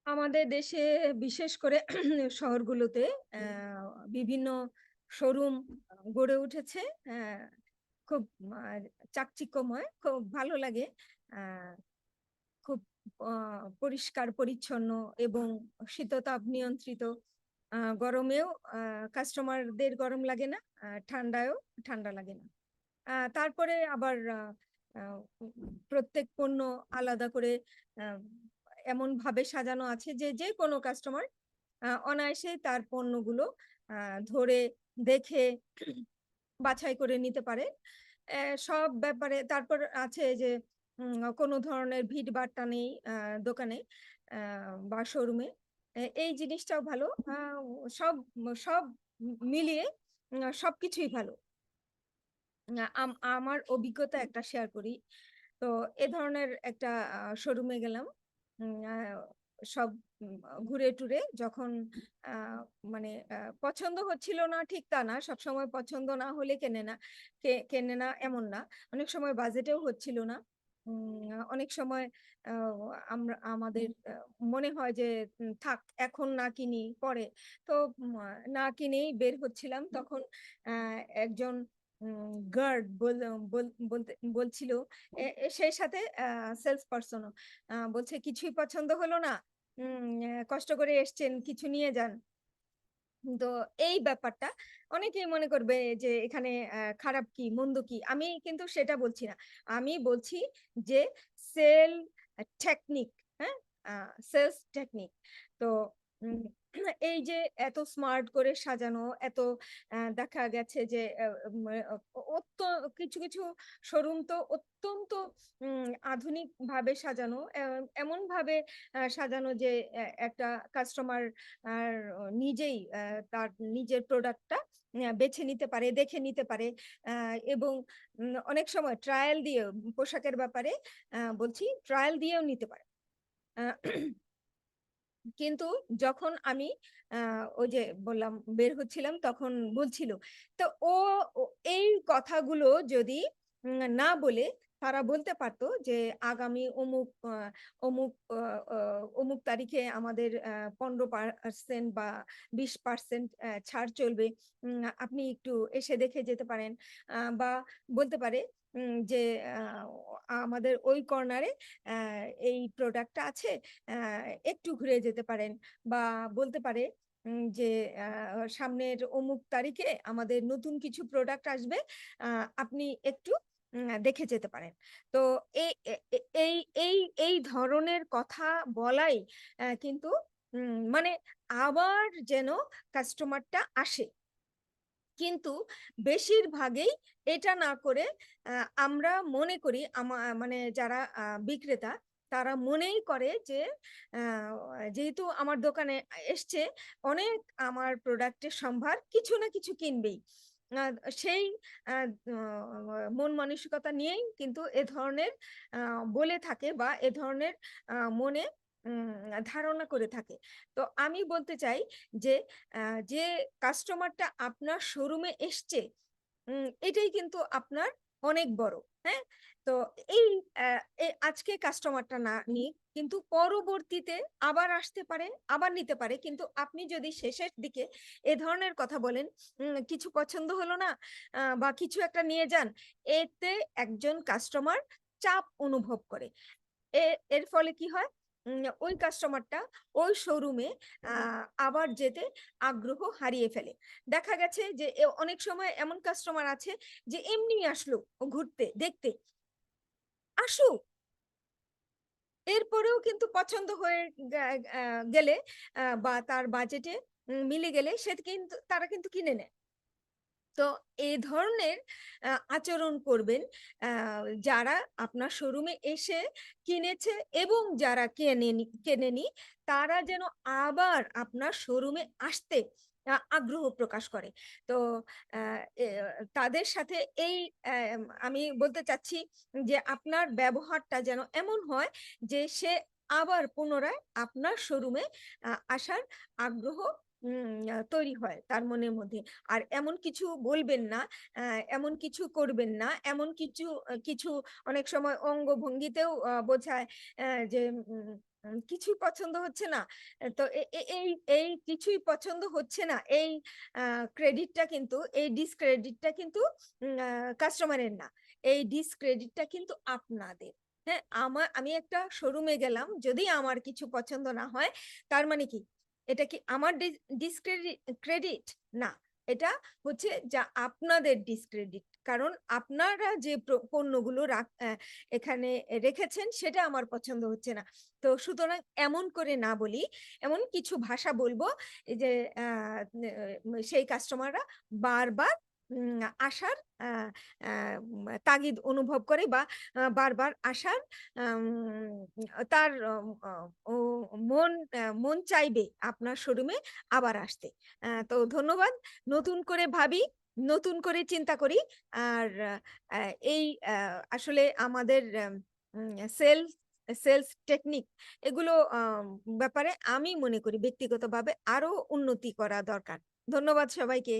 আমাদের দেশে বিশেষ করে শহরগুলোতে বিভিন্ন শোরুম গড়ে উঠেছে। আহ, খুব চাকচিক্যময়, খুব ভালো লাগে। আহ, খুব পরিষ্কার পরিচ্ছন্ন এবং শীততাপ নিয়ন্ত্রিত। গরমেও কাস্টমারদের গরম লাগে না, ঠান্ডায়ও ঠান্ডা লাগে না। তারপরে আবার আহ, প্রত্যেক পণ্য আলাদা করে আহ, এমন ভাবে সাজানো আছে যে যে কোনো কাস্টমার অনায়াসে তার পণ্যগুলো ধরে দেখে বাছাই করে নিতে পারে। সব ব্যাপারে তারপর আছে যে কোনো ধরনের ভিড় বাট্টা নেই দোকানে বা শোরুমে। এই জিনিসটাও ভালো। সব সব মিলিয়ে সবকিছুই ভালো। আমার অভিজ্ঞতা একটা শেয়ার করি। তো এ ধরনের একটা শোরুমে গেলাম। সব ঘুরে টুরে যখন আহ, মানে পছন্দ হচ্ছিল না ঠিক তা না, সব সময় পছন্দ না হলে কেনে না, কেনে না এমন না। অনেক সময় বাজেটেও হচ্ছিল না। অনেক সময় আহ, আমরা আমাদের মনে হয় যে থাক এখন না কিনি পরে। তো না কিনেই বের হচ্ছিলাম তখন একজন গার্ড বলতে বলছিল, সেই সাথে সেলস পার্সনও বলছে কিছুই পছন্দ হলো না, কষ্ট করে এসছেন কিছু নিয়ে যান। তো এই ব্যাপারটা অনেকেই মনে করবে যে এখানে খারাপ কি মন্দ কি, আমি কিন্তু সেটা বলছি না। আমি বলছি যে সেল টেকনিক, হ্যাঁ, সেলস টেকনিক। তো উম, এই যে এত স্মার্ট করে সাজানো, এত দেখা গেছে যে কিছু কিছু শোরুম তো অত্যন্ত আধুনিক ভাবে সাজানো, এমন ভাবে সাজানো যে একটা কাস্টমার আর নিজেই তার নিজের প্রোডাক্টটা বেছে নিতে পারে, দেখে নিতে পারে। এবং অনেক সময় ট্রায়াল দিয়ে পোশাকের ব্যাপারে বলছি ট্রায়াল দিয়েও নিতে পারে। আহ, কিন্তু যখন আমি ওই যে বললাম বের হচ্ছিলাম তখন বলছিল, তো ও এই কথাগুলো যদি না বলে তারা বলতে পারতো যে আগামী অমুক অমুক তারিখে আমাদের 15% বা 20% ছাড় চলবে, আপনি একটু এসে দেখে যেতে পারেন। বা বলতে পারে যে আহ, আমাদের ওই কর্নারে এই প্রোডাক্টটা আছে, একটু ঘুরে যেতে পারেন। বা বলতে পারে যে সামনের অমুক তারিখে আমাদের নতুন কিছু প্রোডাক্ট আসবে, আপনি একটু দেখে যেতে পারেন। তো এই এই এই এই ধরনের কথা বলাই কিন্তু মানে আবার যেন কাস্টমারটা আসে। কিন্তু বেশিরভাগই এটা না করে আমরা মনে করি, মানে যারা বিক্রেতা তারা মনেই করে যে যেহেতু আমার দোকানে এসছে, অনেক আমার প্রোডাক্টের সম্ভার, কিছু না কিছু কিনবেই। আহ, সেই মন মানসিকতা নিয়েই কিন্তু এ ধরনের বলে থাকে বা এ ধরনের মনে ধারণা করে থাকে। তো আমি বলতে চাই যে যে কাস্টমারটা আপনার শোরুমে এসছে, এটাই কিন্তু আপনার অনেক বড়। হ্যাঁ, তো এই আজকে কাস্টমারটা না নিক, কিন্তু পরবর্তীতে আবার আসতে পারে, আবার নিতে পারে। কিন্তু আপনি যদি শেষের দিকে এ ধরনের কথা বলেন, কিছু পছন্দ হলো না বা কিছু একটা নিয়ে যান, এতে একজন কাস্টমার চাপ অনুভব করে। এর ফলে কি হয়, ওই কাস্টমারটা ওই শোরুমে আবার যেতে আগ্রহ হারিয়ে ফেলে। দেখা গেছে যে অনেক সময় এমন কাস্টমার আছে যে এমনি আসলো ঘুরতে দেখতে, আসুক, এরপরেও কিন্তু পছন্দ হয়ে গেলে বা তার বাজেটে মিলে গেলে সে কিন্তু তারা কিন্তু কিনে নেয়। তো এই ধরনের আচরণ করবেন যারা আপনার শোরুমে এসে কিনেছে, এবং যারা কেনেনি তারা যেন আবার আপনার শোরুমে আসতে আগ্রহ প্রকাশ করে। তো তাদের সাথে এই আমি বলতে চাচ্ছি যে আপনার ব্যবহারটা যেন এমন হয় যে সে আবার পুনরায় আপনার শোরুমে আসার আগ্রহ তৈরি হয় তার মনের মধ্যে। আর এমন কিছু বলবেন না, এমন কিছু করবেন না, এমন কিছু অনেক সময় অঙ্গভঙ্গিতেও বোঝায় যে উম উম কিছুই পছন্দ হচ্ছে না। তো এ এ এই এই কিছুই পছন্দ হচ্ছে না, এই আ ক্রেডিটটা কিন্তু, এই ডিসক্রেডিটটা কিন্তু কাস্টমারের না। এই ডিসক্রেডিটটা কিন্তু আপনাদের। হ্যাঁ? আমি একটা শোরুমে গেলাম, যদি আমার কিছু পছন্দ না হয়, তার মানে কি? এটা কি আমার ক্রেডিট? না। এটা হচ্ছে যা আপনাদের ডিসক্রেডিট। কারণ আপনারা যে পণ্যগুলো এখানে রেখেছেন সেটা আমার পছন্দ হচ্ছে না। তো সুতরাং এমন করে না বলি, এমন কিছু ভাষা বলবো এই যে আ নে সেই কাস্টমাররা বারবার আসার আ আ তাগিদ অনুভব করে, বা বারবার আসার আম তার অ ও মন চাইবে আপনার শোরুমে আবার আসতে। তো ধন্যবাদ। নতুন করে ভাবি, নতুন করে চিন্তা করি। আর আ এই আ আসলে আমাদের উম সেলস সেলস টেকনিক এগুলো ব্যাপারে আমি মনে করি ব্যক্তিগতভাবে আরো উন্নতি করা দরকার। ধন্যবাদ সবাইকে।